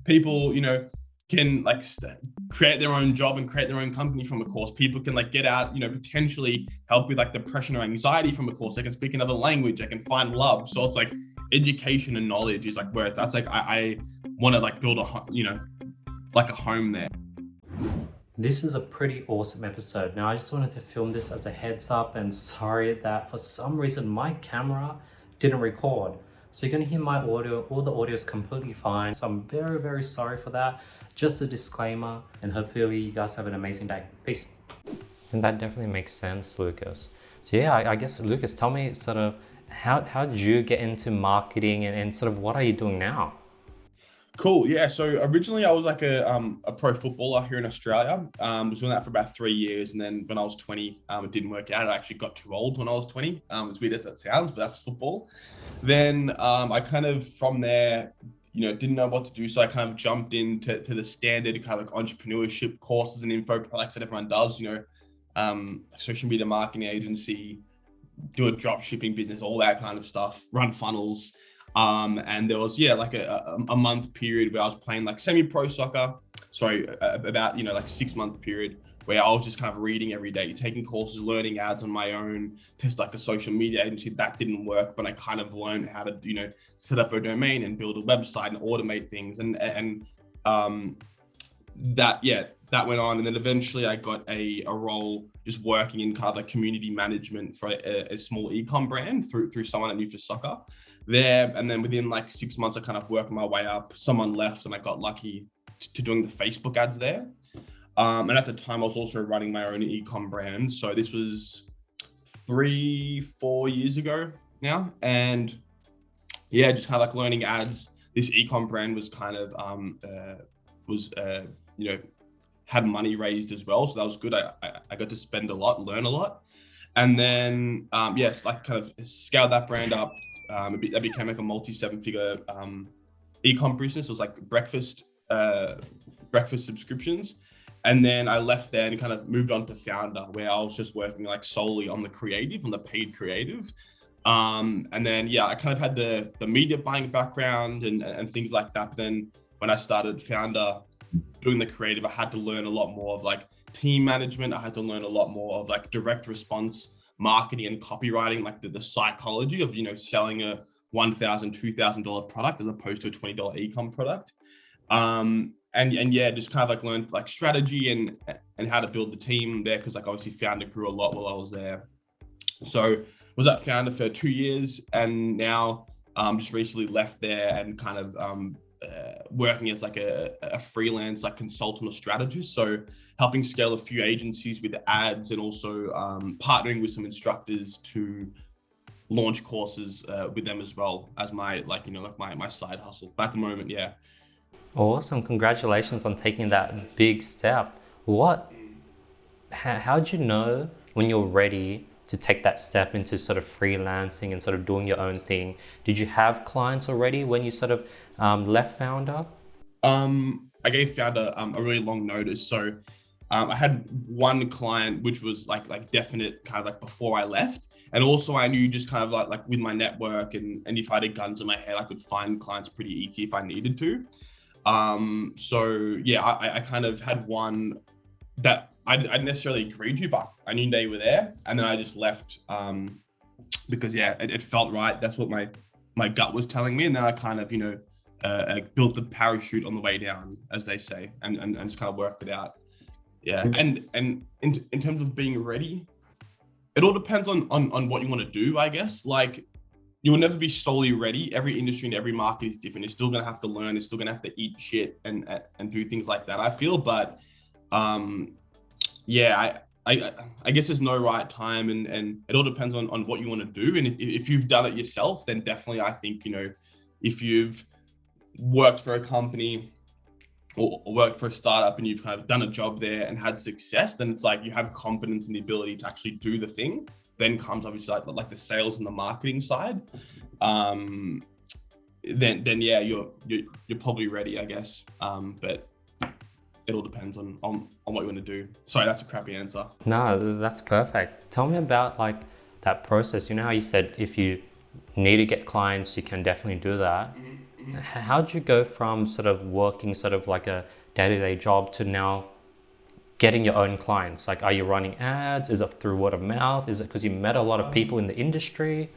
people, can like create their own job and create their own company from a course. People can like get out, potentially help with like depression or anxiety from a course. They can speak another language. They can find love. So it's like education and knowledge is like where that's like I want to like build like a home there. This is a pretty awesome episode. Now, I just wanted to film this as a heads up, and sorry that for some reason my camera didn't record. So you're gonna hear my audio, all the audio is completely fine. So I'm very, very sorry for that. Just a disclaimer, and hopefully you guys have an amazing day. Peace. And that definitely makes sense, Lucas. So yeah, I guess, Lucas, tell me sort of how did you get into marketing and sort of what are you doing now? Cool. Yeah. So originally I was like a pro footballer here in Australia. Was doing that for about 3 years. And then when I was 20, it didn't work out. I actually got too old when I was 20. As weird as that sounds, but that's football. Then I kind of from there, didn't know what to do. So I kind of jumped into the standard kind of like entrepreneurship courses and info products that everyone does, social media marketing agency, do a drop shipping business, all that kind of stuff, run funnels. And there was, like a month period where I was playing like semi-pro soccer. Sorry, about, like 6-month period where I was just kind of reading every day, taking courses, learning ads on my own, test like a social media agency. That didn't work, but I kind of learned how to, set up a domain and build a website and automate things. And that went on. And then eventually I got a role just working in kind of like community management for a small e-com brand through someone I knew for soccer there. And then within like 6 months, I kind of worked my way up. Someone left and I got lucky to doing the Facebook ads there. And at the time I was also running my own e-com brand. So this was 3-4 years ago now. And just kind of like learning ads. This e-com brand was kind of, had money raised as well. So that was good. I got to spend a lot, learn a lot. And then, like kind of scaled that brand up. That became like a multi-7-figure e-com business. It was like breakfast subscriptions. And then I left there and kind of moved on to Foundr, where I was just working like solely on the creative, on the paid creative. And then, I kind of had the media buying background and things like that. But then when I started Foundr doing the creative, I had to learn a lot more of like team management. I had to learn a lot more of like direct response marketing and copywriting, like the psychology of, selling a $1,000, $2,000 product as opposed to a $20 e-com product. Just kind of like learned like strategy and how to build the team there. Cause like obviously Foundr grew a lot while I was there. So was at Foundr for 2 years and now just recently left there and kind of working as like a freelance like consultant or strategist. So helping scale a few agencies with ads and also partnering with some instructors to launch courses with them as well as my my side hustle. But at the moment, yeah. Awesome. Congratulations on taking that big step. How did you know when you're ready to take that step into sort of freelancing and sort of doing your own thing? Did you have clients already when you sort of left Foundr? I gave Foundr a really long notice. So I had one client, which was like definite kind of like before I left. And also I knew just kind of like with my network and if I had a gun to my head, I could find clients pretty easy if I needed to. I kind of had one that I didn't necessarily agree to, but I knew they were there. And then I just left because it felt right. That's what my gut was telling me. And then I kind of, built the parachute on the way down, as they say, and just kind of worked it out. Yeah. And in terms of being ready, it all depends on what you want to do, I guess. Like you will never be solely ready. Every industry and every market is different. You're still going to have to learn. You're still going to have to eat shit and do things like that, I feel. But I guess there's no right time and it all depends on what you want to do. And if you've done it yourself, then definitely I think, if you've worked for a company or worked for a startup and you've kind of done a job there and had success, then it's like you have confidence in the ability to actually do the thing. Then comes obviously like the sales and the marketing side. Then you're probably ready, I guess. But it all depends on what you want to do. Sorry, that's a crappy answer. No, that's perfect. Tell me about like that process. You know how you said if you need to get clients, you can definitely do that. How'd you go from sort of working sort of like a day-to-day job to now getting your own clients? Like, are you running ads? Is it through word of mouth? Is it because you met a lot of people in the industry?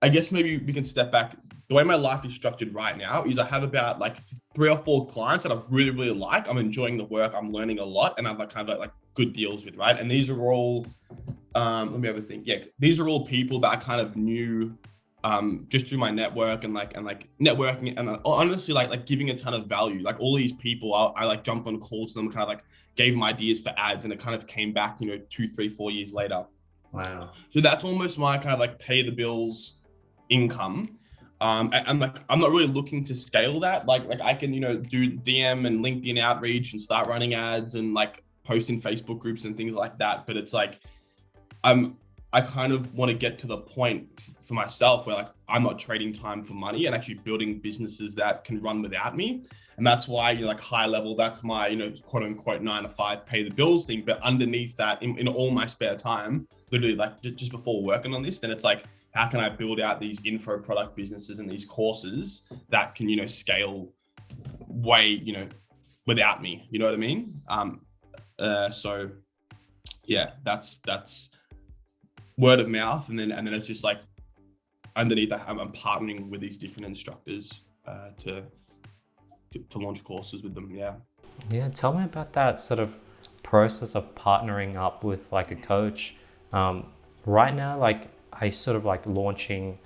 I guess maybe we can step back. The way my life is structured right now is I have about like 3 or 4 clients that I really, really like. I'm enjoying the work. I'm learning a lot, and I've like kind of like good deals with, right? And these are all, let me have a think. Yeah, these are all people that I kind of knew just through my network and like networking, and honestly like giving a ton of value. Like all these people, I like jumped on calls to them, kind of like gave them ideas for ads, and it kind of came back, 2, 3, 4 years later. Wow. So that's almost my kind of like pay the bills income. And like I'm not really looking to scale that. Like I can do DM and LinkedIn outreach and start running ads and like post in Facebook groups and things like that. But it's like I kind of want to get to the point for myself where like I'm not trading time for money and actually building businesses that can run without me. And that's why like high level, that's my quote unquote 9 to 5 pay the bills thing. But underneath that, in all my spare time, literally like just before working on this, then it's like, how can I build out these info product businesses and these courses that can scale way without me? You know what I mean? So yeah, that's word of mouth, and then it's just like underneath that, I'm partnering with these different instructors to launch courses with them. Yeah, tell me about that sort of process of partnering up with like a coach. Right now, like I sort of like launching,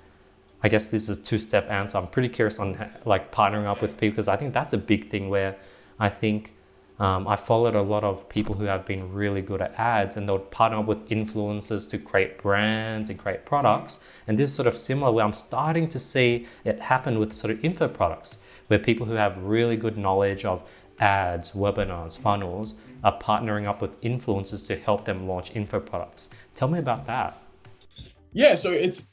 I guess this is a 2-step answer. I'm pretty curious on like partnering up with people, because I think that's a big thing where I think I followed a lot of people who have been really good at ads, and they'll partner up with influencers to create brands and create products. And this is sort of similar where I'm starting to see it happen with sort of info products, where people who have really good knowledge of ads, webinars, funnels are partnering up with influencers to help them launch info products. Tell me about that. Yeah, so it's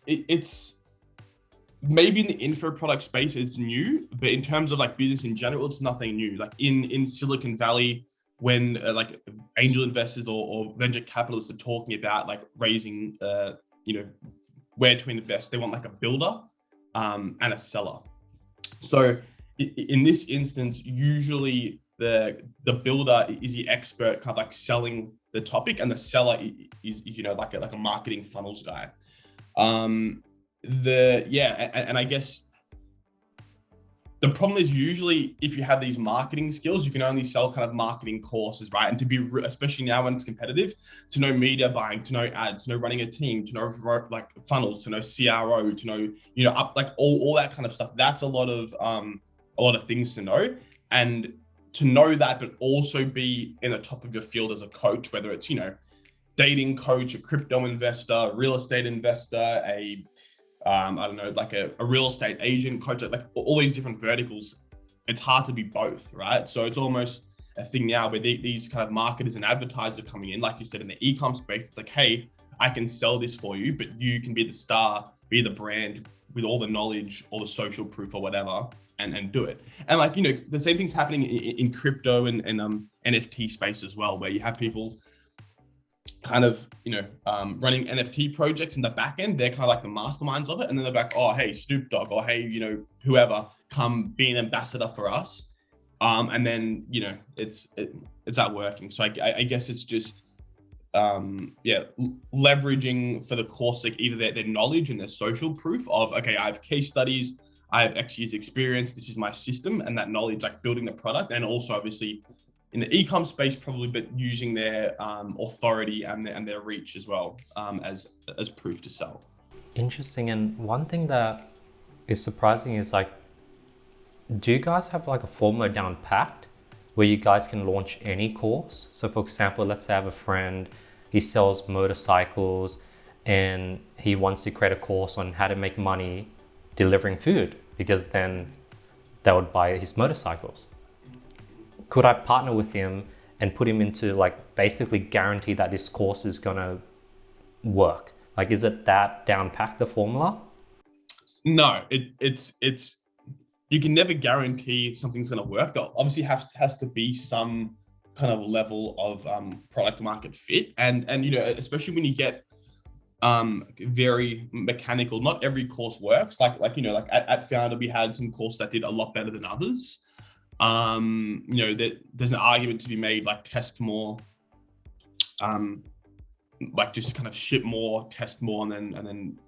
maybe in the info product space it's new, but in terms of like business in general, it's nothing new. Like in Silicon Valley, when like angel investors or venture capitalists are talking about like raising where to invest, they want like a builder and a seller. So in this instance, usually the builder is the expert kind of like selling the topic, and the seller is like a marketing funnels guy. And I guess the problem is usually if you have these marketing skills, you can only sell kind of marketing courses, right? And to be, especially now when it's competitive, to know media buying, to know ads, to know running a team, to know like funnels, to know CRO, to know, up like all that kind of stuff. That's a lot of things to know. And to know that, but also be in the top of your field as a coach, whether it's, dating coach, a crypto investor, real estate investor, I don't know, like a real estate agent coach, like all these different verticals. It's hard to be both, right? So it's almost a thing now where these kind of marketers and advertisers are coming in, like you said, in the e-com space. It's like, hey, I can sell this for you, but you can be the star, be the brand with all the knowledge, all the social proof or whatever, and do it. And like, the same thing's happening in crypto and NFT space as well, where you have people kind of, running NFT projects in the back end. They're kind of like the masterminds of it. And then they're like, oh, hey, Snoop Dogg, or hey, whoever, come be an ambassador for us. And then, it's not working. So I guess it's just, leveraging for the course, like either their knowledge and their social proof of, okay, I have case studies, I have X years experience, this is my system, and that knowledge, like building the product, and also obviously in the e-com space probably, but using their authority and their reach as well, as proof to sell. Interesting. And one thing that is surprising is like, do you guys have like a formula down packed where you guys can launch any course? So for example, let's say I have a friend, he sells motorcycles and he wants to create a course on how to make money delivering food, because then they would buy his motorcycles. Could I partner with him and put him into like basically guarantee that this course is gonna work? Like, is it that down packed, the formula? No, it's you can never guarantee something's gonna work. There obviously has to be some kind of level of product market fit, and especially when you get very mechanical. Not every course works. Like at Foundr, we had some courses that did a lot better than others. There's an argument to be made, like test more, like just kind of ship more, test more, and then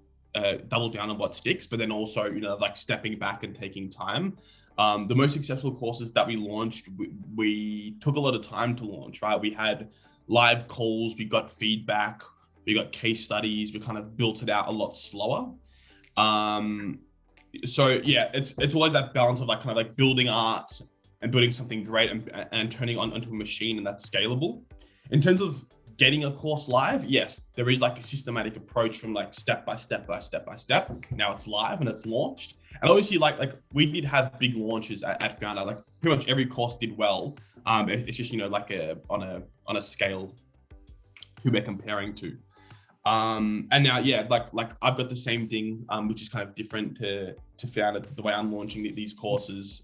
double down on what sticks. But then also, like stepping back and taking time. The most successful courses that we launched, we took a lot of time to launch, right? We had live calls, we got feedback, we got case studies, we kind of built it out a lot slower. So yeah, it's always that balance of like kind of like building art and building something great and turning onto a machine, and that's scalable. In terms of getting a course live, yes, there is like a systematic approach from like step by step. Now it's live and it's launched. And obviously like we did have big launches at Foundr, like pretty much every course did well. It's just, like on a scale who we're comparing to. And now, yeah, like I've got the same thing, which is kind of different to Foundr, the way I'm launching these courses,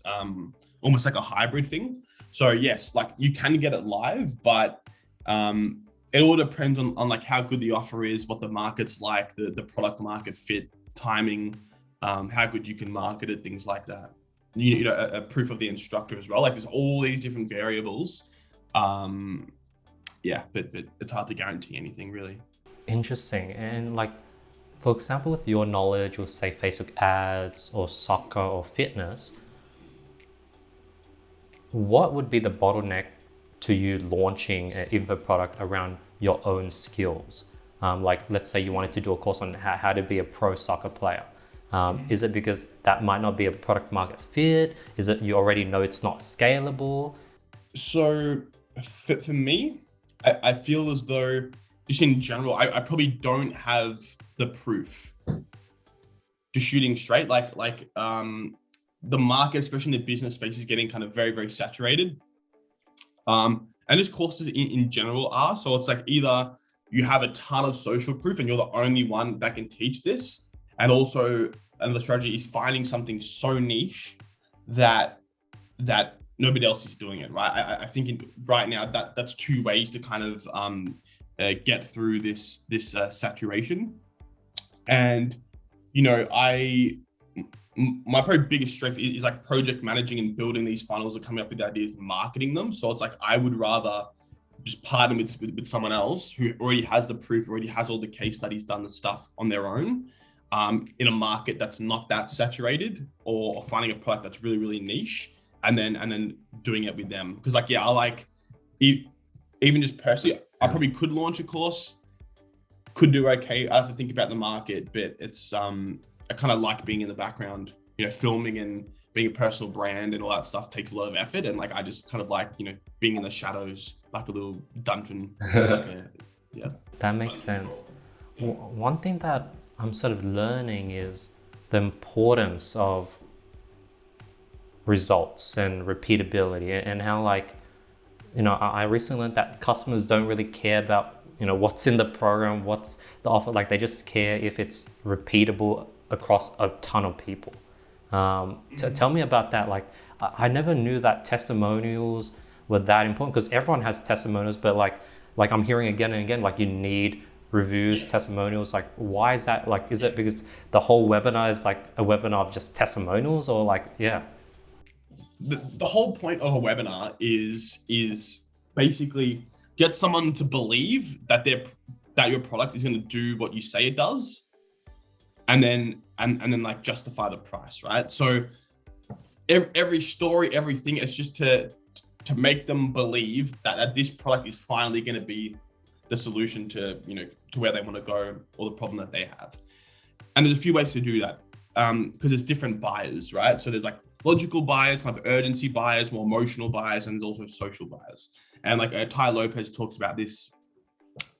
almost like a hybrid thing. So yes, like you can get it live, but it all depends on like how good the offer is, what the market's like, the product market fit, timing, how good you can market it, things like that. A proof of the instructor as well. Like there's all these different variables. Yeah, but it's hard to guarantee anything really. Interesting. And like, for example, with your knowledge with say Facebook ads or soccer or fitness, what would be the bottleneck to you launching an info product around your own skills? Like let's say you wanted to do a course on how to be a pro soccer player. Is it because that might not be a product market fit? Is it you already know it's not scalable? So for me, I feel as though just in general, I probably don't have the proof. Just shooting straight, like the market, especially in the business space, is getting kind of very, very saturated. And just courses in general are. So it's like either you have a ton of social proof and you're the only one that can teach this. And the strategy is finding something so niche that nobody else is doing it, right? I think right now that's two ways to kind of get through this saturation. And my probably biggest strength is like project managing and building these funnels and coming up with ideas and marketing them. So it's like I would rather just partner with someone else who already has the proof, already has all the case studies, done the stuff on their own, in a market that's not that saturated, or finding a product that's really, really niche, and then doing it with them. Because like, yeah, I like even just personally, I probably could launch a course, could do okay. I have to think about the market, but it's I kind of like being in the background, filming and being a personal brand and all that stuff takes a lot of effort. And like, I just kind of like, being in the shadows, like a little dungeon. Yeah. That makes sense. One thing that I'm sort of learning is the importance of results and repeatability, and how like, I recently learned that customers don't really care about, what's in the program, what's the offer, like they just care if it's repeatable across a ton of people. Tell me about that. Like, I never knew that testimonials were that important, because everyone has testimonials, but like I'm hearing again and again, like you need reviews, testimonials. Like, why is that? Like, is it because the whole webinar is like a webinar of just testimonials, or like, yeah? The whole point of a webinar is basically get someone to believe that your product is going to do what you say it does, and then like justify the price, right? So every story, everything, it's just to make them believe that this product is finally going to be the solution to where they want to go, or the problem that they have. And there's a few ways to do that, because there's different buyers, right? So there's like logical buyers, kind of urgency buyers, more emotional buyers, and there's also social buyers. And like Ty Lopez talks about this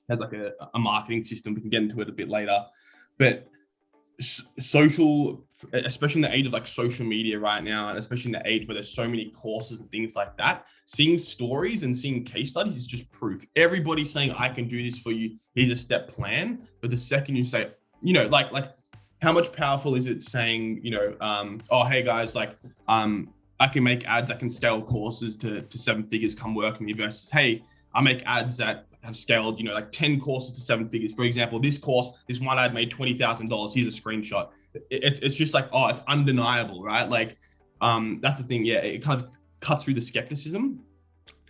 as like a marketing system. We can get into it a bit later, but social, especially in the age of like social media right now, and especially in the age where there's so many courses and things like that, seeing stories and seeing case studies is just proof. Everybody's saying, I can do this for you, here's a step plan. But the second you say, like how much powerful is it saying, oh, hey guys, like, I can make ads, I can scale courses to 7 figures, come work with me, versus, hey, I make ads that have scaled, like 10 courses to 7 figures. For example, this course, this one ad made $20,000. Here's a screenshot. It's just like, oh, it's undeniable, right? Like, that's the thing. Yeah, it kind of cuts through the skepticism.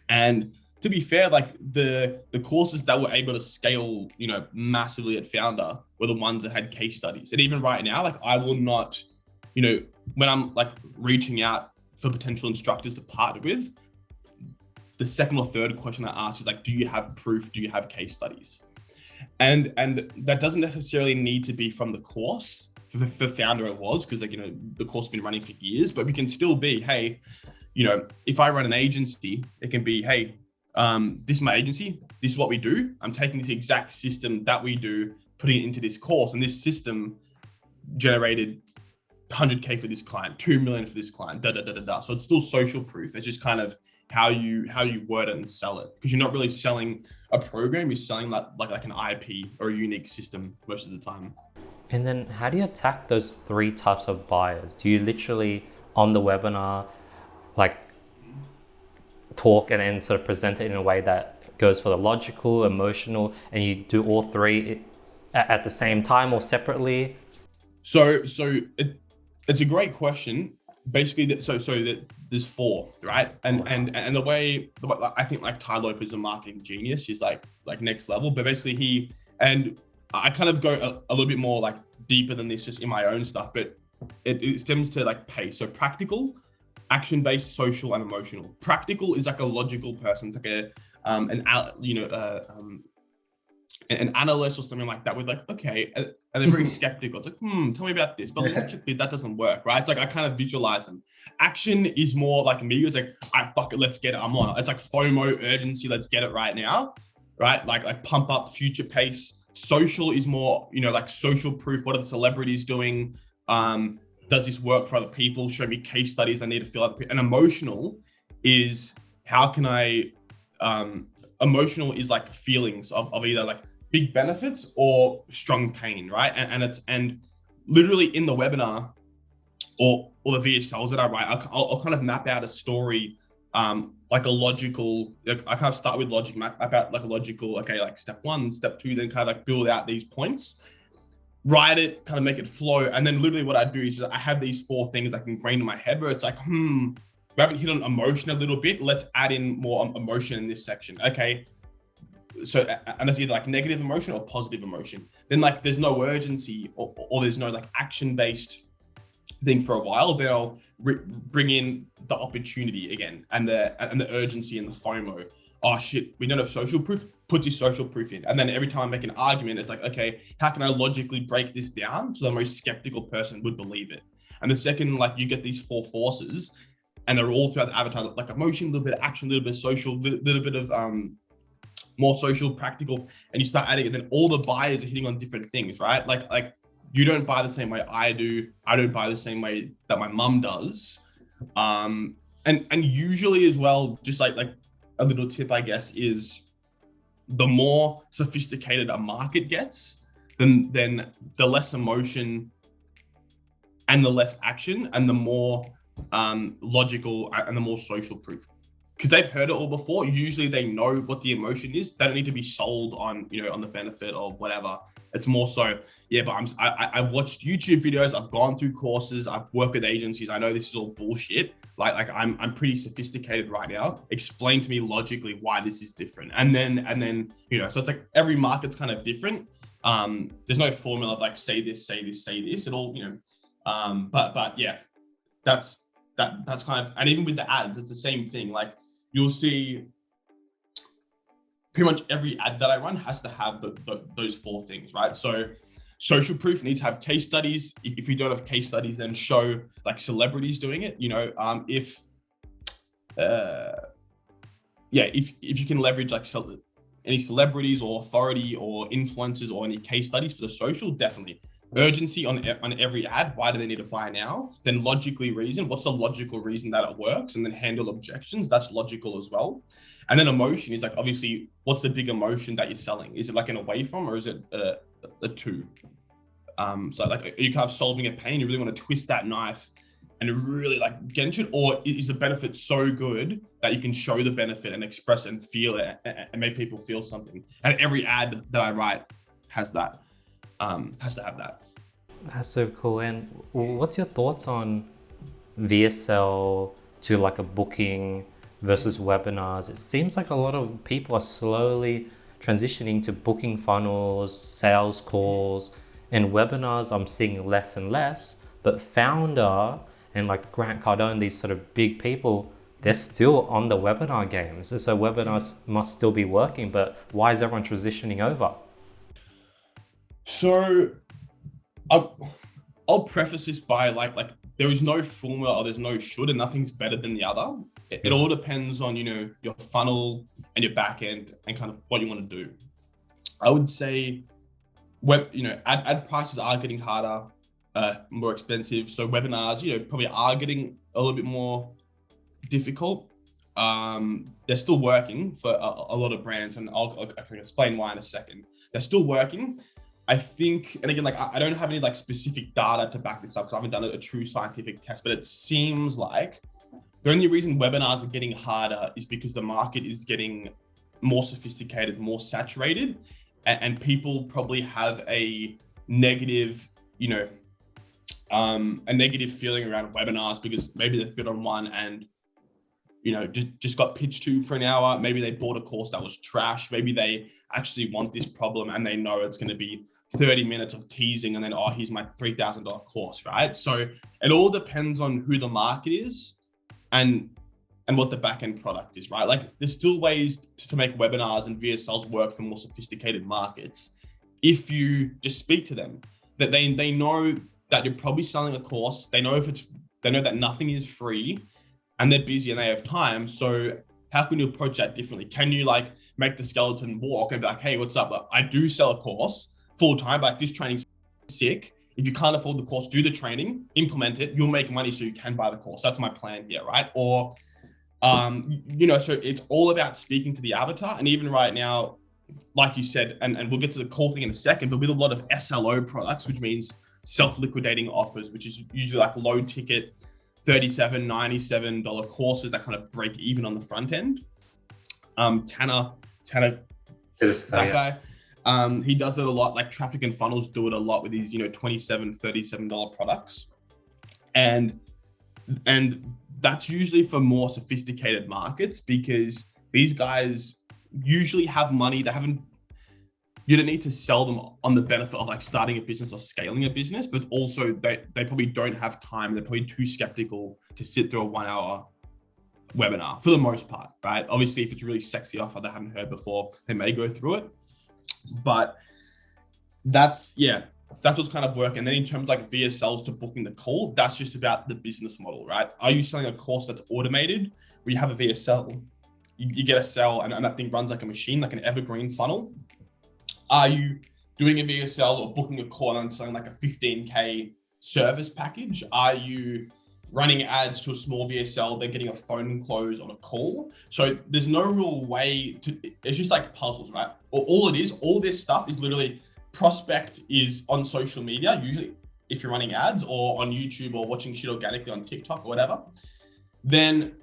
And to be fair, like the courses that were able to scale, massively at Foundr were the ones that had case studies. And even right now, like I will not, when I'm like reaching out for potential instructors to partner with, the second or third question I ask is like, do you have proof? Do you have case studies? And that doesn't necessarily need to be from the course. For Foundr it was, because like, the course has been running for years, but we can still be, hey, if I run an agency, it can be, hey, this is my agency. This is what we do. I'm taking this exact system that we do, putting it into this course, and this system generated 100K for this client, 2 million for this client, So it's still social proof. It's just kind of how you word it and sell it, because you're not really selling a program. You're selling like an IP or a unique system most of the time. And then how do you attack those 3 types of buyers? Do you literally on the webinar like talk and then sort of present it in a way that goes for the logical, emotional, and you do all 3 at the same time or separately? So it's a great question. Basically, so that there's 4, right? And the way I think like Ty Lopez, a marketing genius, he's like next level. But basically I kind of go a little bit more like deeper than this, just in my own stuff. But it stems to like pace. So practical, action-based, social, and emotional. Practical is like a logical person. It's like an analyst or something like that, with like, okay, and they're very skeptical. It's like, tell me about this, but logically that doesn't work, right? It's like I kind of visualize them. Action is more like me. It's like, fuck it, let's get it. I'm on it. It's like FOMO, urgency. Let's get it right now, right? Like pump up, future pace. Social is more, like social proof. What are the celebrities doing? Does this work for other people? Show me case studies. I need to feel like. And emotional is how can I? Emotional is like feelings of either like big benefits or strong pain, right? And literally in the webinar or the VSLs that I write, I'll kind of map out a story, like a logical, like I kind of start with logic, map out like a logical, okay, like step 1, step 2, then kind of like build out these points, write it, kind of make it flow. And then literally what I do is I have these 4 things like ingrained in my head where it's like, we haven't hit on emotion a little bit. Let's add in more emotion in this section. Okay. So, and it's either like negative emotion or positive emotion. Then like there's no urgency or there's no like action-based thing for a while. They'll bring in the opportunity again and the urgency and the FOMO. Oh shit, we don't have social proof. Put this social proof in. And then every time I make an argument, it's like, okay, how can I logically break this down so the most skeptical person would believe it? And the second, like you get these 4 forces, and they're all throughout the avatar, like emotion, a little bit of action, a little bit of social, a little bit of more social, practical, and you start adding it. Then all the buyers are hitting on different things, right? Like you don't buy the same way I do. I don't buy the same way that my mum does. And usually as well, just like a little tip, I guess, is the more sophisticated a market gets, then the less emotion and the less action and the more logical and the more social proof, because they've heard it all before. Usually they know what the emotion is. They don't need to be sold on, on the benefit or whatever. It's more so, yeah, but I've watched YouTube videos. I've gone through courses. I've worked with agencies. I know this is all bullshit. Like I'm pretty sophisticated right now. Explain to me logically why this is different. And then, so it's like every market's kind of different. There's no formula of like, say this, say this, say this. It all, but yeah, that's kind of, and even with the ads, it's the same thing. Like you'll see pretty much every ad that I run has to have those 4 things, right? So social proof needs to have case studies. If you don't have case studies, then show like celebrities doing it. If you can leverage like any celebrities or authority or influencers or any case studies for the social, definitely. Urgency on every ad. Why do they need to buy now? Then logically reason. What's the logical reason that it works? And then handle objections. That's logical as well. And then emotion is like, obviously, what's the big emotion that you're selling? Is it like an away from, or is it a to? So like, are you kind of solving a pain? You really want to twist that knife and really like get into it, or is the benefit so good that you can show the benefit and express and feel it and make people feel something? And every ad that I write has that, has to have that. That's so cool. And what's your thoughts on VSL to like a booking versus webinars? It seems like a lot of people are slowly transitioning to booking funnels, sales calls, and webinars I'm seeing less and less. But Foundr and like Grant Cardone, these sort of big people, they're still on the webinar games. So webinars must still be working, but why is everyone transitioning over? So I'll preface this by like there is no formula or there's no should, and nothing's better than the other. It all depends on, you know, your funnel and your back end and kind of what you want to do. I would say ad prices are getting harder, more expensive. So webinars, you know, probably are getting a little bit more difficult. They're still working for a lot of brands, and I can explain why in a second. They're still working. I think, and again, like I don't have any like specific data to back this up because I haven't done a true scientific test, but it seems like the only reason webinars are getting harder is because the market is getting more sophisticated, more saturated, and people probably have a negative, a negative feeling around webinars because maybe they've been on one and, you know, just got pitched to for an hour. Maybe they bought a course that was trash. Maybe they actually want this problem and they know it's going to be 30 minutes of teasing and then, oh, here's my $3,000 course, right? So it all depends on who the market is and what the back-end product is, right? Like there's still ways to make webinars and VSLs work for more sophisticated markets. If you just speak to them, that they know that you're probably selling a course. They know that nothing is free and they're busy and they have time. So how can you approach that differently? Can you like make the skeleton walk and be like, hey, what's up? I do sell a course full time, but this training's sick. If you can't afford the course, do the training, implement it, you'll make money so you can buy the course. That's my plan here, right? Or, so it's all about speaking to the avatar. And even right now, like you said, and we'll get to the cool thing in a second, but with a lot of SLO products, which means self-liquidating offers, which is usually like low ticket, $37, $97 courses that kind of break even on the front end. Tanner, that guy, he does it a lot. Like Traffic and Funnels do it a lot with these, $27, $37 products. And that's usually for more sophisticated markets because these guys usually have money. You don't need to sell them on the benefit of like starting a business or scaling a business, but also they probably don't have time. They're probably too skeptical to sit through a 1 hour webinar for the most part, right? Obviously, if it's a really sexy offer they haven't heard before, they may go through it, but that's what's kind of working. And then in terms of like VSLs to booking the call, that's just about the business model, right? Are you selling a course that's automated where you have a VSL, you get a sell and that thing runs like a machine, like an evergreen funnel? Are you doing a VSL or booking a call and selling like a 15K service package? Are you running ads to a small VSL, they're getting a phone close on a call? So there's no real way to, it's just like puzzles, right? All this stuff is literally prospect is on social media, usually if you're running ads or on YouTube or watching shit organically on TikTok or whatever, then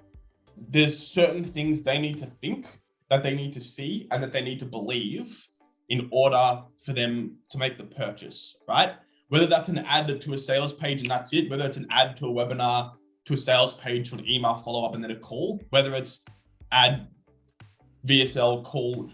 there's certain things they need to think, that they need to see, and that they need to believe in order for them to make the purchase, right? Whether that's an ad to a sales page and that's it, whether it's an ad to a webinar, to a sales page, to an email follow-up and then a call, whether it's ad, VSL, call,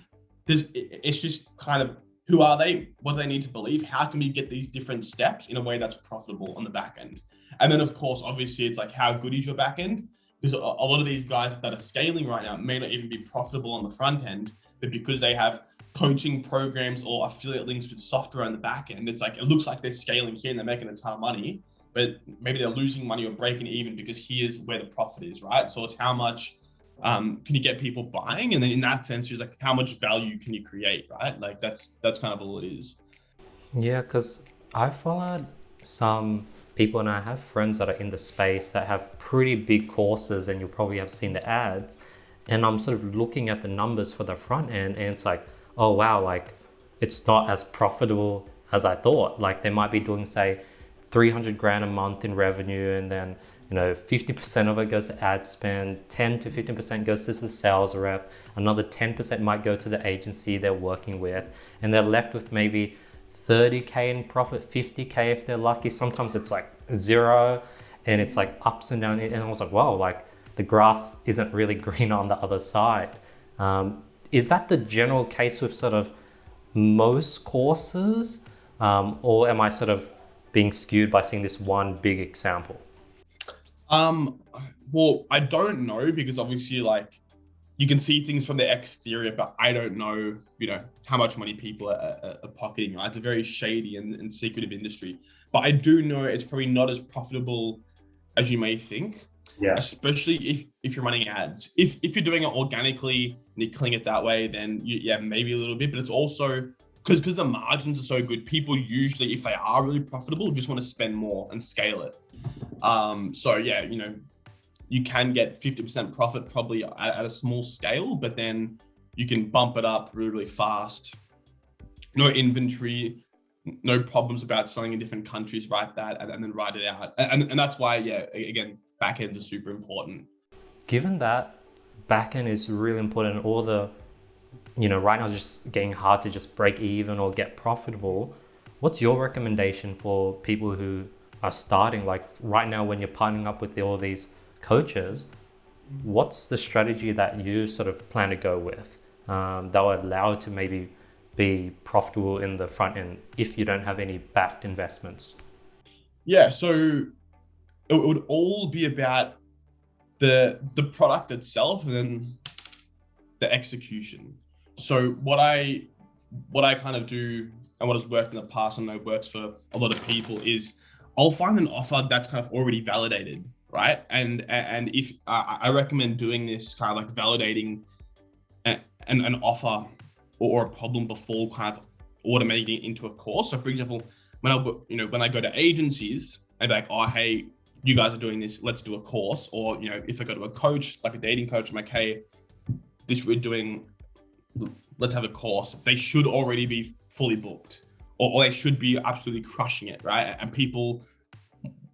it's just kind of who are they? What do they need to believe? How can we get these different steps in a way that's profitable on the back end? And then of course, obviously it's like, how good is your back end? Because a lot of these guys that are scaling right now may not even be profitable on the front end, but because they have coaching programs or affiliate links with software on the back end, it's like, it looks like they're scaling here and they're making a ton of money, but maybe they're losing money or breaking even because here's where the profit is, right? So it's how much can you get people buying? And then in that sense, it's like, how much value can you create, right? Like that's kind of all it is. Yeah, because I followed some people and I have friends that are in the space that have pretty big courses, and you'll probably have seen the ads. And I'm sort of looking at the numbers for the front end and it's like, oh wow, like it's not as profitable as I thought. Like they might be doing say 300 grand a month in revenue, and then 50% of it goes to ad spend, 10 to 15% goes to the sales rep, another 10% might go to the agency they're working with, and they're left with maybe 30K in profit, 50K if they're lucky. Sometimes it's like zero, and it's like ups and downs. And I was like, wow, like the grass isn't really green on the other side. Is that the general case with sort of most courses, or am I sort of being skewed by seeing this one big example? Well, I don't know, because obviously, like, you can see things from the exterior, but I don't know, how much money people are pocketing. Right? It's a very shady and secretive industry. But I do know it's probably not as profitable as you may think. Yeah. Especially if you're running ads. If you're doing it organically and you're killing it that way, then maybe a little bit. But it's also because the margins are so good, people usually, if they are really profitable, just want to spend more and scale it. So yeah, you can get 50% profit probably at a small scale, but then you can bump it up really, really fast. No inventory, no problems about selling in different countries, write that and then write it out. And that's why, again, backends are super important. Given that backend is really important, and all the, right now it's just getting hard to just break even or get profitable, what's your recommendation for people who are starting? Like right now, when you're partnering up with all these coaches, what's the strategy that you sort of plan to go with that will allow it to maybe be profitable in the front end if you don't have any backed investments? Yeah, so it would all be about the product itself and then the execution. So what I kind of do and what has worked in the past and I know works for a lot of people is I'll find an offer that's kind of already validated, right? And if I recommend doing this kind of like validating an offer or a problem before kind of automating it into a course. So for example, when I go to agencies, I'd be like, oh, hey, you guys are doing this, let's do a course. Or, if I go to a coach, like a dating coach, I'm like, hey, this we're doing, let's have a course. They should already be fully booked or they should be absolutely crushing it, right? And people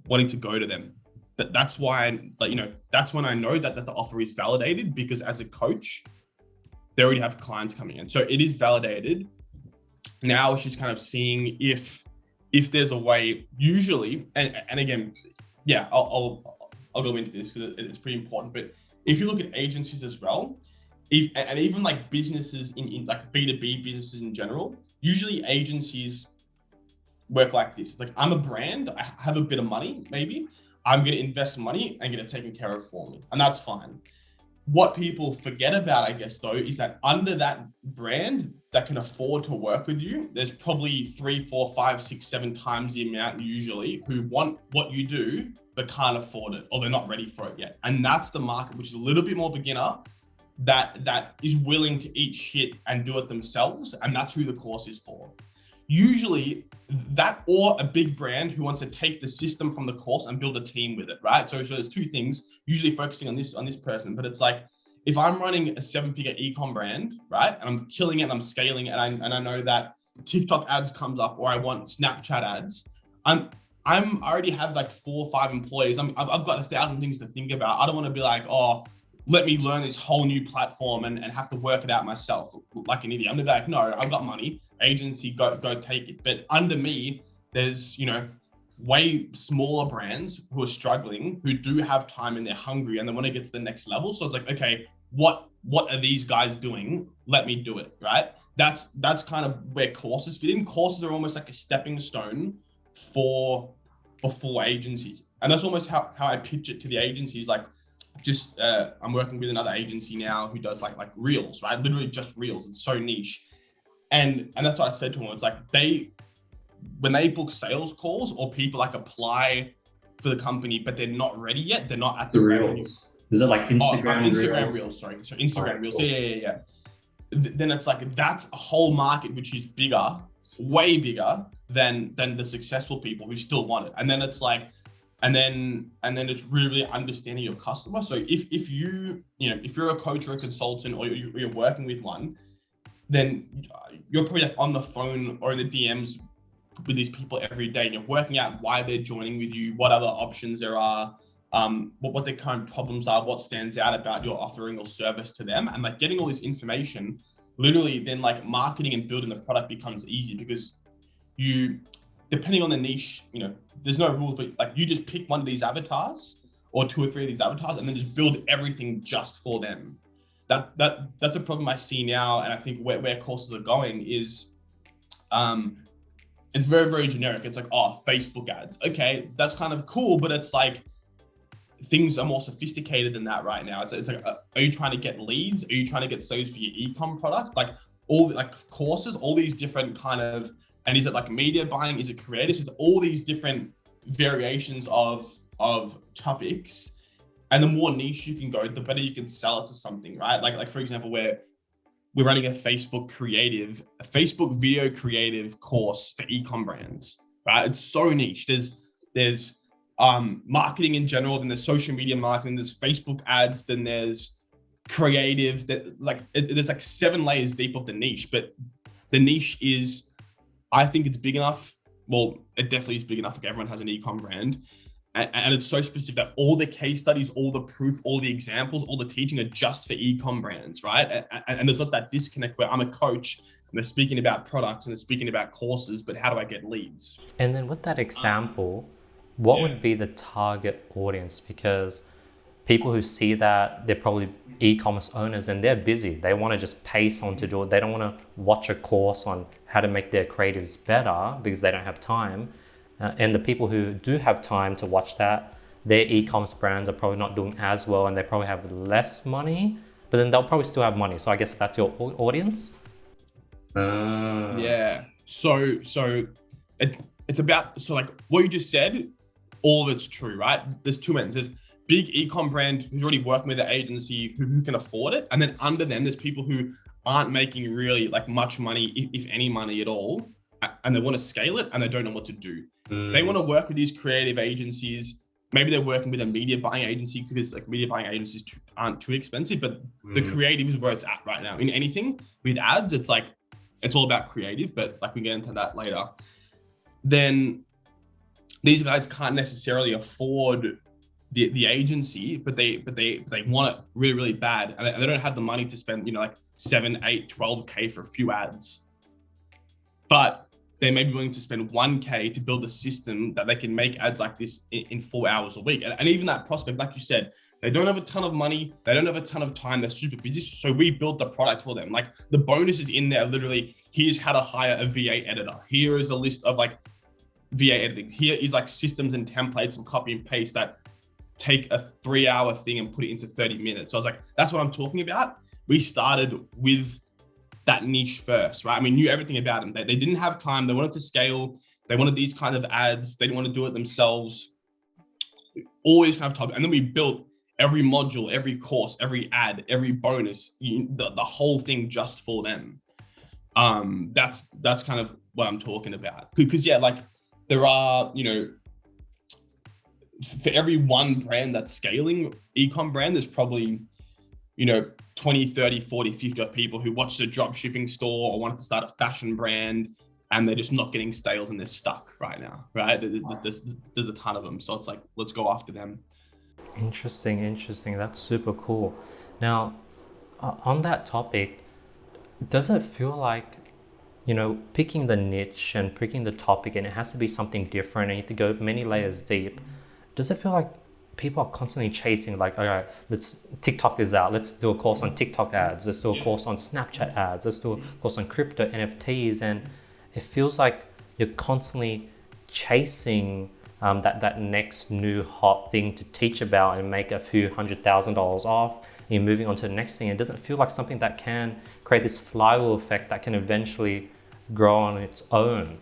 wanting to go to them. That's why, that's when I know that the offer is validated, because as a coach, they already have clients coming in. So it is validated. Now it's just kind of seeing if there's a way, usually, and again, yeah, I'll go into this because it's pretty important. But if you look at agencies as well, and even like businesses in like B2B businesses in general, usually agencies work like this. It's like, I'm a brand, I have a bit of money, maybe I'm going to invest money and get it taken care of for me. And that's fine. What people forget about, I guess, though, is that under that brand that can afford to work with you, there's probably 3, 4, 5, 6, 7 times the amount usually who want what you do, but can't afford it, or they're not ready for it yet. And that's the market, which is a little bit more beginner, that is willing to eat shit and do it themselves. And that's who the course is for. Usually that, or a big brand who wants to take the system from the course and build a team with it, right? So there's two things, usually focusing on this person, but it's like, if I'm running a 7-figure ecom brand, right, and I'm killing it and I'm scaling it, and I know that TikTok ads comes up, or I want Snapchat ads, I already have like 4 or 5 employees. I've got 1,000 things to think about. I don't want to be like, oh, let me learn this whole new platform and have to work it out myself like an idiot. I'm gonna be like, no, I've got money, agency, go take it. But under me, there's, way smaller brands who are struggling, who do have time and they're hungry and they want to get to the next level. So it's like, okay, what are these guys doing? Let me do it, right? That's kind of where courses fit in. Courses are almost like a stepping stone for agencies. And that's almost how I pitch it to the agencies. Like, just I'm working with another agency now who does like reels, right? Literally just reels. It's so niche. And that's what I said to them. It's like, when they book sales calls or people like apply for the company, but they're not ready yet, they're not at the reels. Is it like Instagram reels? Sorry. So Instagram reels. Cool. Yeah. Then it's like, that's a whole market, which is bigger, way bigger than the successful people who still want it. And then it's like, and then it's really understanding your customer. So if you're a coach or a consultant, or you're working with one, then you're probably like on the phone or in the DMs with these people every day, and you're working out why they're joining with you, what other options there are, what their current problems are, what stands out about your offering or service to them, and like getting all this information. Literally, then like marketing and building the product becomes easy because you, depending on the niche, there's no rules, but like you just pick one of these avatars or 2 or 3 of these avatars and then just build everything just for them. That's a problem I see now, and I think where courses are going is, it's very, very generic. It's like, oh, Facebook ads. Okay, that's kind of cool, but it's like things are more sophisticated than that right now. It's like, are you trying to get leads? Are you trying to get sales for your e-com product? Like all like courses, all these different kind of, and is it like media buying? Is it creative? So it's all these different variations of topics. And the more niche you can go, the better you can sell it to something, right? Like for example, we're running a Facebook video creative course for e-com brands, right? It's so niche. There's marketing in general, then there's social media marketing, there's Facebook ads, then there's creative, there's like 7 layers deep of the niche, but the niche is, I think it's big enough. Well, it definitely is big enough. Like everyone has an e-com brand, and it's so specific that all the case studies, all the proof, all the examples, all the teaching are just for e-com brands, right? And there's not that disconnect where I'm a coach and they're speaking about products and they're speaking about courses, but how do I get leads? And then with that example, what would be the target audience? Because people who see that, they're probably e-commerce owners and they're busy. They want to just pay someone to do it. They don't want to watch a course on how to make their creatives better because they don't have time. And the people who do have time to watch that, their e-commerce brands are probably not doing as well and they probably have less money, but then they'll probably still have money. So I guess that's your audience. Yeah. So it's about, so like what you just said, all of it's true, right? There's 2 ends. There's big e-com brand who's already working with an agency who can afford it. And then under them, there's people who aren't making really like much money, if any money at all. And they want to scale it and they don't know what to do. They want to work with these creative agencies. Maybe they're working with a media buying agency because like media buying agencies aren't too expensive, but the creative is where it's at right now. In anything with ads, it's like, it's all about creative, but like we get into that later. Then these guys can't necessarily afford the agency, but they want it really, really bad. And they don't have the money to spend, like 7, 8, 12K for a few ads. But they may be willing to spend 1K to build a system that they can make ads like this in 4 hours a week. And even that prospect, like you said, they don't have a ton of money. They don't have a ton of time. They're super busy. So we built the product for them. Like the bonus is in there. Literally, here's how to hire a VA editor. Here is a list of like VA editing. Here is like systems and templates and copy and paste that take a 3-hour thing and put it into 30 minutes. So I was like, that's what I'm talking about. We started with that niche first, right? I mean, knew everything about them. They didn't have time. They wanted to scale. They wanted these kind of ads. They didn't want to do it themselves. Always kind of top. And then we built every module, every course, every ad, every bonus, the whole thing just for them. That's kind of what I'm talking about. Because yeah, like there are, for every one brand that's scaling, e-com brand, there's probably, 20, 30, 40, 50 people who watched a drop shipping store or wanted to start a fashion brand and they're just not getting sales and they're stuck right now, right? There's a ton of them. So it's like, let's go after them. Interesting. That's super cool. Now, on that topic, does it feel like, picking the niche and picking the topic, and it has to be something different and you have to go many layers deep, does it feel like people are constantly chasing like, all right, TikTok is out, let's do a course on TikTok ads, let's do a course on Snapchat ads, let's do a course on crypto, NFTs, and it feels like you're constantly chasing that next new hot thing to teach about and make a few $100,000 off, and you're moving on to the next thing. It doesn't feel like something that can create this flywheel effect that can eventually grow on its own.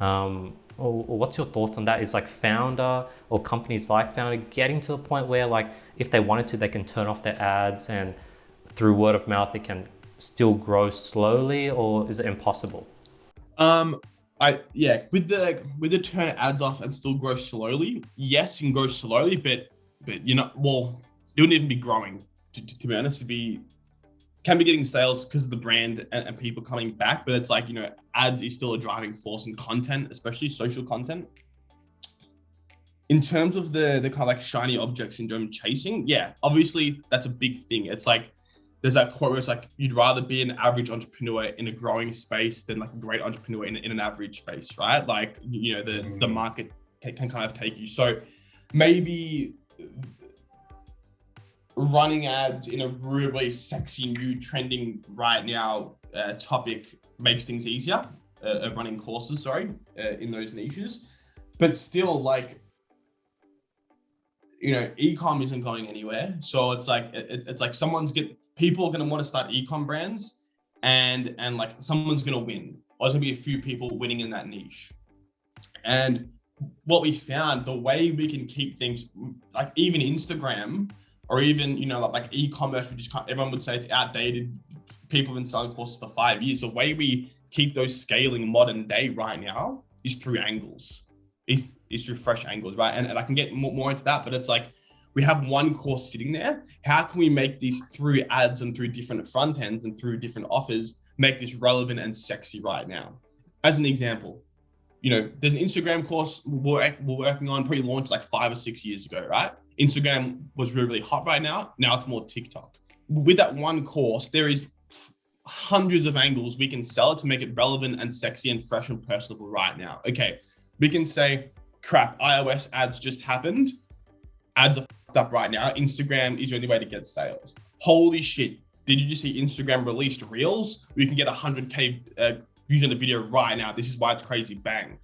Or what's your thoughts on that? Is like Foundr or companies like Foundr getting to the point where like if they wanted to, they can turn off their ads and through word of mouth, it can still grow slowly, or is it impossible? With the turn ads off and still grow slowly. Yes, you can grow slowly, but it wouldn't even be growing. To be honest, can be getting sales because of the brand and people coming back, but it's like, ads is still a driving force in content, especially social content. In terms of the kind of like shiny object syndrome chasing, yeah, obviously that's a big thing. It's like, there's that quote where it's like, you'd rather be an average entrepreneur in a growing space than like a great entrepreneur in an average space, right? Like, you know, the market can kind of take you. So maybe running ads in a really sexy, new, trending right now topic makes things easier, running courses, in those niches. But still, like, you know, e-com isn't going anywhere. So it's like, it's like people are going to want to start e-com brands, and like someone's going to win. Or there's going to be a few people winning in that niche. And what we found, the way we can keep things, like even Instagram, or even, you know, like e-commerce, which is everyone would say it's outdated. People have been selling courses for 5 years. The way we keep those scaling modern day right now is through angles. Is through fresh angles, right? And I can get more into that, but it's like, we have one course sitting there. How can we make these through ads and through different front ends and through different offers, make this relevant and sexy right now? As an example, you know, there's an Instagram course we're working on, probably launched like 5 or 6 years ago, right? Instagram was really hot right now. Now it's more TikTok. With that one course, there is hundreds of angles we can sell it to make it relevant and sexy and fresh and personable right now. Okay, we can say, crap, iOS ads just happened. Ads are fucked up right now. Instagram is the only way to get sales. Holy shit. Did you just see Instagram released Reels? We can get 100K views on the video right now. This is why it's crazy. Bang.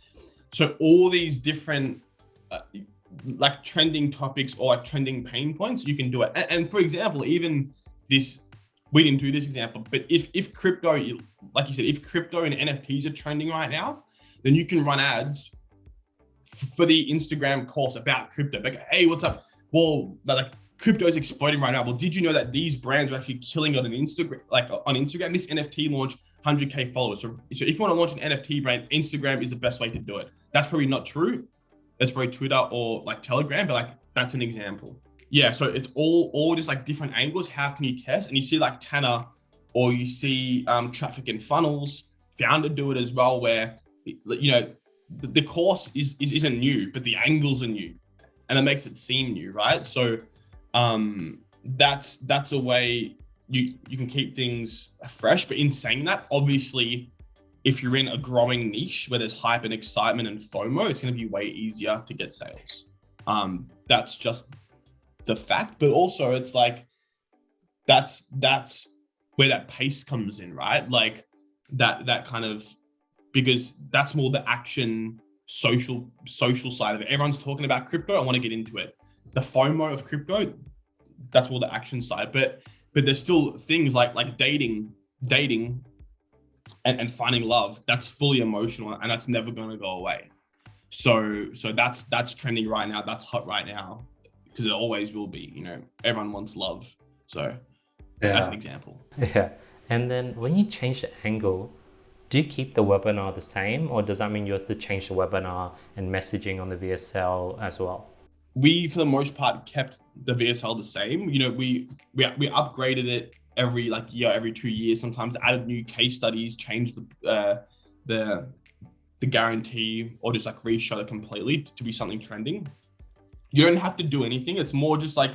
So all these different like trending topics or like trending pain points, you can do it. And for example, even this, we didn't do this example, but if crypto, like you said, if crypto and NFTs are trending right now, then you can run ads for the Instagram course about crypto. Like, hey, what's up? Well, like crypto is exploding right now. Well, did you know that these brands are actually killing it on Instagram? Like on Instagram, this NFT launched 100K followers. So if you want to launch an NFT brand, Instagram is the best way to do it. That's probably not true. That's probably Twitter or like Telegram, but like that's an example. Yeah, so it's all just like different angles. How can you test? And you see like Tanner, or you see Traffic and Funnels, Foundr do it as well, where, you know, the course isn't new, but the angles are new, and it makes it seem new, right? So that's a way you can keep things fresh. But in saying that, obviously, if you're in a growing niche where there's hype and excitement and FOMO, it's going to be way easier to get sales. That's just the fact. But also, it's like that's where that pace comes in, right? Like that kind of, because that's more the action, social side of it. Everyone's talking about crypto. I want to get into it. The FOMO of crypto, that's more the action side. But there's still things like dating and finding love. That's fully emotional, and that's never going to go away. So that's trending right now. That's hot right now, because it always will be. You know, everyone wants love. So that's an example. Yeah. And then when you change the angle, do you keep the webinar the same, or does that mean you have to change the webinar and messaging on the VSL as well? We, for the most part, kept the VSL the same. You know, we upgraded it every year, every 2 years. Sometimes added new case studies, changed the guarantee, or just like reshot it completely to be something trending. You don't have to do anything. It's more just like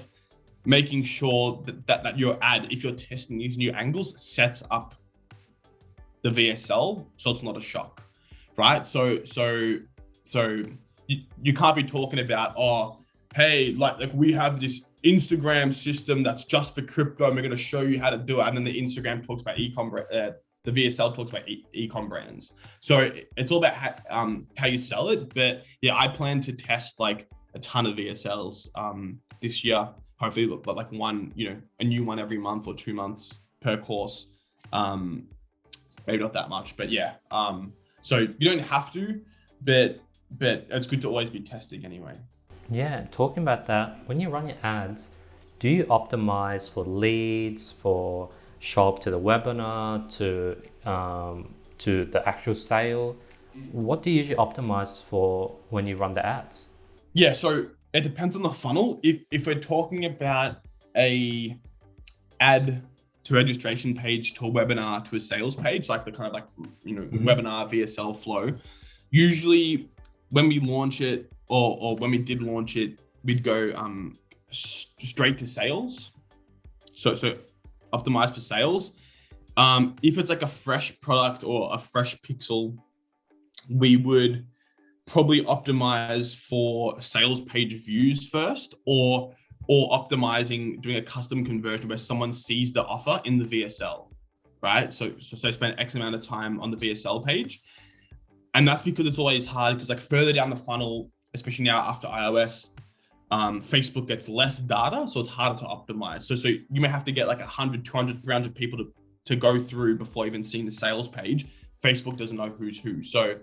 making sure that your ad, if you're testing these new angles, sets up the VSL so it's not a shock, right? So you can't be talking about, oh, hey, like we have this Instagram system that's just for crypto, and we're going to show you how to do it. And then the Instagram talks about e-com, the VSL talks about e-com brands. So it's all about how you sell it. But yeah, I plan to test like a ton of VSLs this year. Hopefully, like one, you know, a new one every month or 2 months per course. Maybe not that much, but yeah. So you don't have to, but it's good to always be testing anyway. Yeah, talking about that, when you run your ads, do you optimize for leads, for show up to the webinar, to the actual sale? What do you usually optimize for when you run the ads? Yeah, so it depends on the funnel. If we're talking about a ad to registration page to a webinar to a sales page, like the kind of like, you know, webinar VSL flow, usually when we launch it, or when we did launch it, we'd go straight to sales. So optimize for sales. If it's like a fresh product or a fresh pixel, we would probably optimize for sales page views first, or optimizing, doing a custom conversion where someone sees the offer in the VSL, right? So spend X amount of time on the VSL page. And that's because it's always hard, because like further down the funnel, especially now after iOS, Facebook gets less data, so it's harder to optimize. So you may have to get like 100, 200, 300 people to go through before even seeing the sales page. Facebook doesn't know who's who. So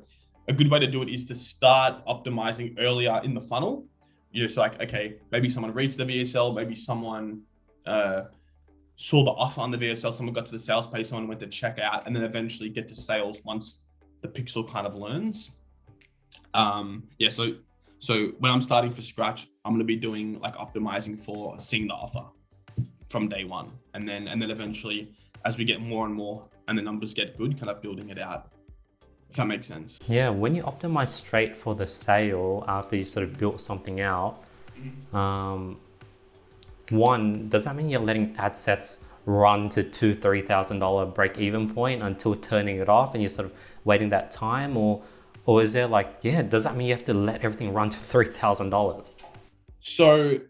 a good way to do it is to start optimizing earlier in the funnel. You're just like, okay, maybe someone reached the VSL, maybe someone saw the offer on the VSL, someone got to the sales page, someone went to check out, and then eventually get to sales once the pixel kind of learns. So when I'm starting from scratch, I'm going to be doing like optimizing for seeing the offer from day one. And then eventually, as we get more and more and the numbers get good, kind of building it out, if that makes sense. Yeah, when you optimize straight for the sale after you sort of built something out, one, does that mean you're letting ad sets run to $2,000-$3,000 break even point until turning it off and you're sort of waiting that time? Or is there like, does that mean you have to let everything run to $3,000? So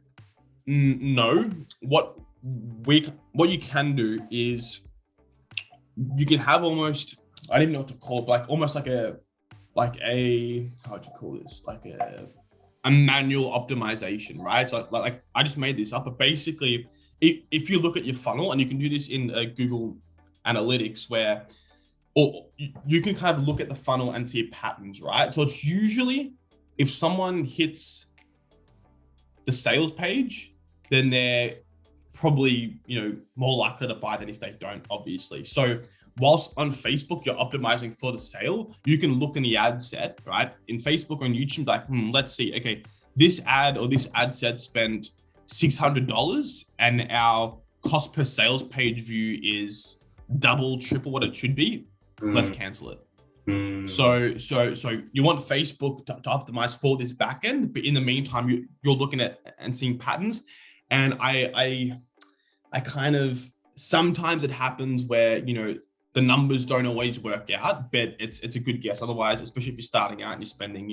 no, what you can do is you can have almost, I don't even know what to call it, but like almost like a how do you call this? Like a manual optimization, right? So like I just made this up, but basically if you look at your funnel, and you can do this in Google Analytics, where or you can kind of look at the funnel and see patterns, right? So it's usually if someone hits the sales page, then they're probably, more likely to buy than if they don't, obviously. So whilst on Facebook, you're optimizing for the sale, you can look in the ad set, right? In Facebook or on YouTube, like, let's see, okay, this ad or this ad set spent $600 and our cost per sales page view is double, triple what it should be. Let's cancel it. So you want Facebook to optimize for this backend, but in the meantime, you're looking at and seeing patterns. And I kind of, sometimes it happens where, the numbers don't always work out, but it's a good guess. Otherwise, especially if you're starting out and you're spending,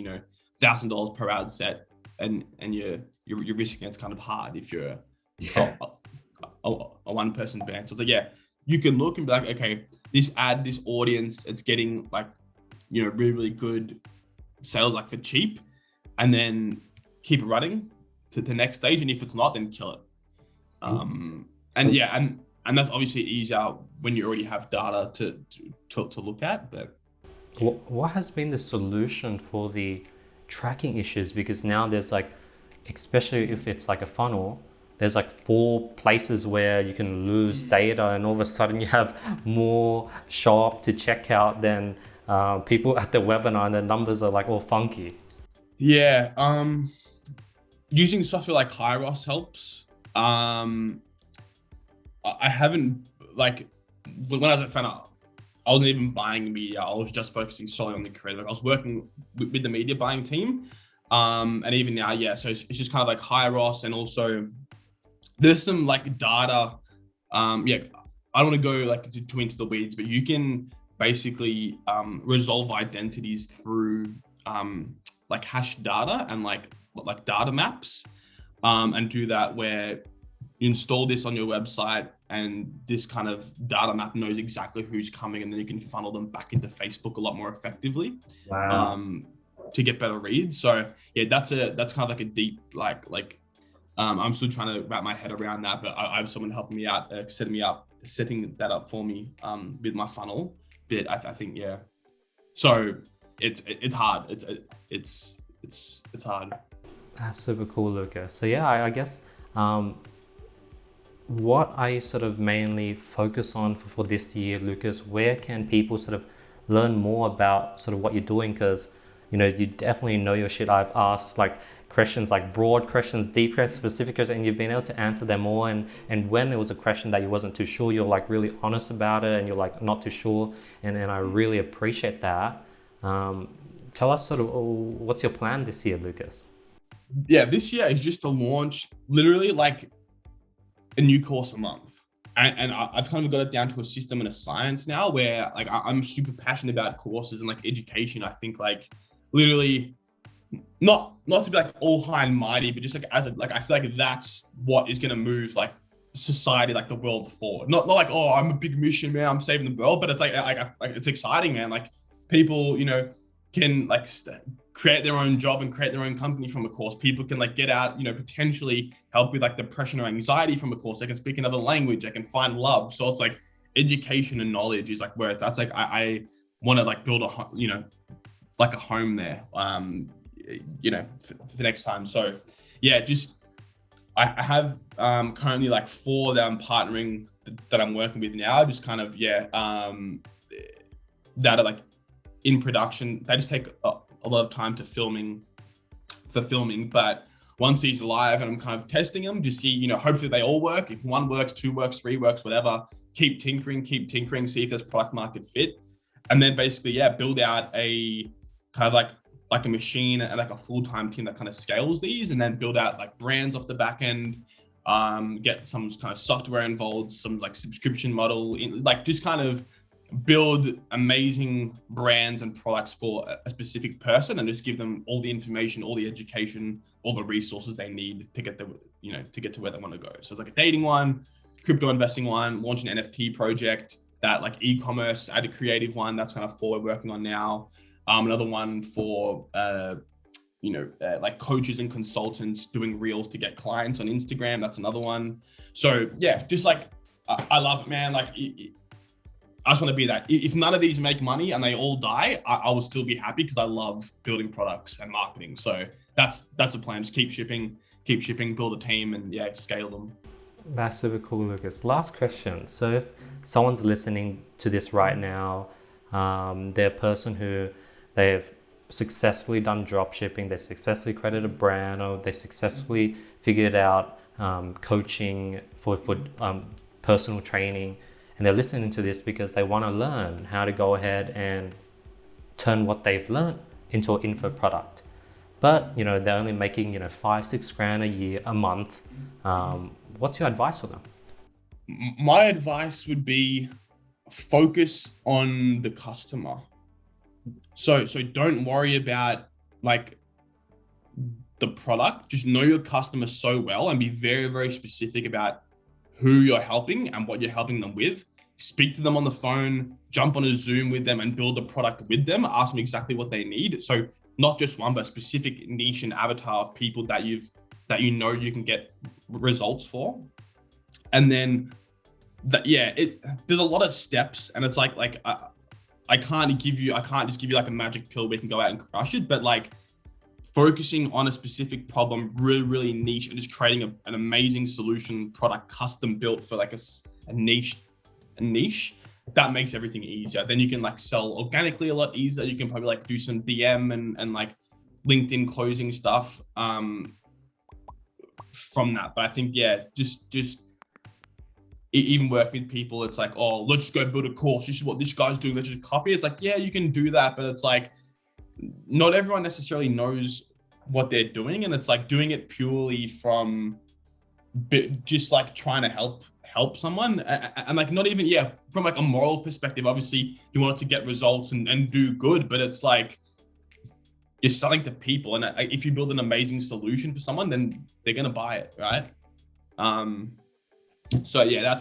$1,000 per ad set, and your risk against kind of hard if you're a one person band. So it's like, you can look and be like, okay, this ad, this audience, it's getting like, really, really good sales, like for cheap, and then keep it running to the next stage. And if it's not, then kill it. And that's obviously easier when you already have data to look at. But what has been the solution for the tracking issues? Because now there's like, especially if it's like a funnel, there's like 4 places where you can lose data, and all of a sudden you have more show up to checkout than people at the webinar, and the numbers are like all funky. Using software like Hyros helps. I haven't, like, when I was at Foundr, I wasn't even buying media. I was just focusing solely on the creative. Like I was working with the media buying team. And even now, so it's just kind of like Hyros, and also there's some like data. I don't want to go like too into the weeds, but you can basically resolve identities through like hash data and like data maps, and do that where you install this on your website, and this kind of data map knows exactly who's coming, and then you can funnel them back into Facebook a lot more effectively. Wow. To get better reads. So that's kind of like a deep, like I'm still trying to wrap my head around that, but I have someone helping me out, setting that up for me with my funnel. But I think, so it's hard. It's hard. That's super cool, Lucas. So I guess what I sort of mainly focus on for this year, Lucas, where can people sort of learn more about sort of what you're doing? Because you definitely know your shit. I've asked like questions, like broad questions, deep questions, specific questions, and you've been able to answer them all. And when there was a question that you wasn't too sure, you're like really honest about it, and you're like not too sure. And I really appreciate that. Tell us sort of what's your plan this year, Lucas? Yeah, this year is just to launch literally like a new course a month. And I've kind of got it down to a system and a science now where like I'm super passionate about courses and like education. I think like literally not to be like all high and mighty, but just like as a, like I feel like that's what is going to move like society, like the world forward. Not like, oh, I'm a big mission man, I'm saving the world, but it's like it's exciting, man. Like people, you know, can like create their own job and create their own company from a course. People can like get out, you know, potentially help with like depression or anxiety from a course. They can speak another language. They can find love. So it's like education and knowledge is like where that's like I want to like build a, you know, like a home there. You know, for next time. So yeah, just I have currently like 4 that I'm partnering that I'm working with now. Just kind of that are like in production. They just take a lot of time to filming, but once these live and I'm kind of testing them, just see, you know, hopefully they all work. If 1 works, 2 works, 3 works, whatever, keep tinkering, see if there's product market fit. And then basically, yeah, build out a kind of like a machine and like a full-time team that kind of scales these, and then build out like brands off the back end, get some kind of software involved, some like subscription model, like just kind of build amazing brands and products for a specific person, and just give them all the information, all the education, all the resources they need to get to where they want to go. So it's like a dating one, crypto investing one, launch an NFT project, that like e-commerce, add a creative one. That's kind of 4 we're working on now. Another one for like coaches and consultants doing reels to get clients on Instagram. That's another one. So yeah, just like I love it, man. Like I just want to be that. If none of these make money and they all die, I will still be happy because I love building products and marketing. So that's the plan. Just keep shipping, build a team, and yeah, scale them. That's super cool, Lucas. Last question. So if someone's listening to this right now, they're a person who they've successfully done drop shipping, they successfully created a brand, or they successfully figured out coaching for personal training, and they're listening to this because they want to learn how to go ahead and turn what they've learned into an info product. But you know, they're only making 5-6 grand a month. What's your advice for them? My advice would be focus on the customer. So don't worry about like the product. Just know your customer so well and be very, very specific about who you're helping and what you're helping them with. Speak to them on the phone, jump on a Zoom with them and build a product with them. Ask them exactly what they need. So not just one, but specific niche and avatar of people that you can get results for. And then there's a lot of steps, and it's like I can't just give you like a magic pill where you can go out and crush it, but like focusing on a specific problem, really, really niche, and just creating an amazing solution product custom built for like a niche, that makes everything easier. Then you can like sell organically a lot easier. You can probably like do some DM and like LinkedIn closing stuff from that. But I think, yeah, just even work with people, it's like, oh, let's go build a course. This is what this guy's doing. Let's just copy. It's like, yeah, you can do that, but it's like, not everyone necessarily knows what they're doing. And it's like doing it purely from just like trying to help someone. And like, not even, from like a moral perspective, obviously you want to get results and do good, but it's like, you're selling to people. And if you build an amazing solution for someone, then they're going to buy it. Right. So yeah,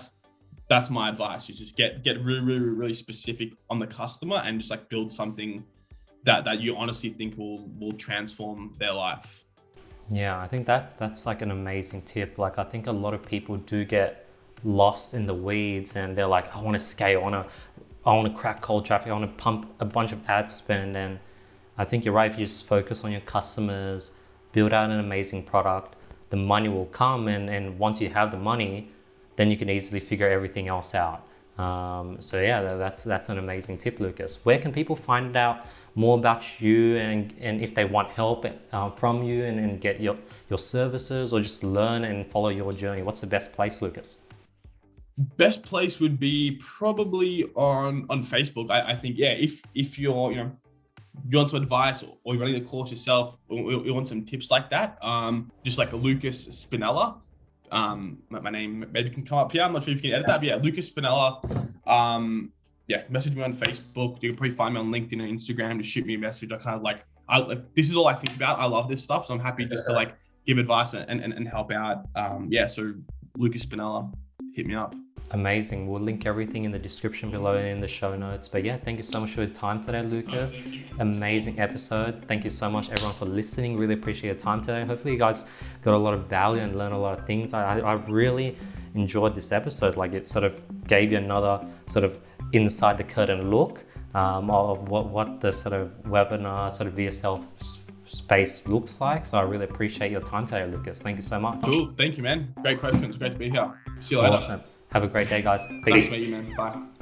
that's my advice, is just get really, really, really specific on the customer and just like build something that you honestly think will transform their life. Yeah, I think that's like an amazing tip. Like I think a lot of people do get lost in the weeds and they're like, I want to scale, I want to crack cold traffic, I want to pump a bunch of ad spend. And I think you're right. If you just focus on your customers, build out an amazing product, the money will come. And once you have the money, then you can easily figure everything else out. So yeah, that's an amazing tip, Lucas. Where can people find out more about you and if they want help from you and get your services, or just learn and follow your journey? What's the best place, Lucas? Best place would be probably on Facebook. I think, yeah, if you're, you want some advice or you're running the course yourself, or you want some tips like that, just like Lucas Spinella. My name maybe can come up here. I'm not sure if you can edit that, but yeah, Lucas Spinella. Yeah, message me on Facebook. You can probably find me on LinkedIn and Instagram. Just shoot me a message. I kind of like, this is all I think about. I love this stuff, so I'm happy just to like give advice and help out. Yeah, so Lucas Spinella, hit me up. Amazing. We'll link everything in the description below and in the show notes. But yeah, thank you so much for your time today, Lucas. Amazing episode. Thank you so much, everyone, for listening. Really appreciate your time today. Hopefully you guys got a lot of value and learned a lot of things. I really enjoyed this episode. Like, it sort of gave you another sort of inside the curtain look of what the sort of webinar sort of VSL space looks like. So I really appreciate your time today, Lucas. Thank you so much. Cool. Thank you, man. Great questions. Great to be here. See you later. Awesome. Have a great day, guys. Peace. Nice to meet you, man. Bye.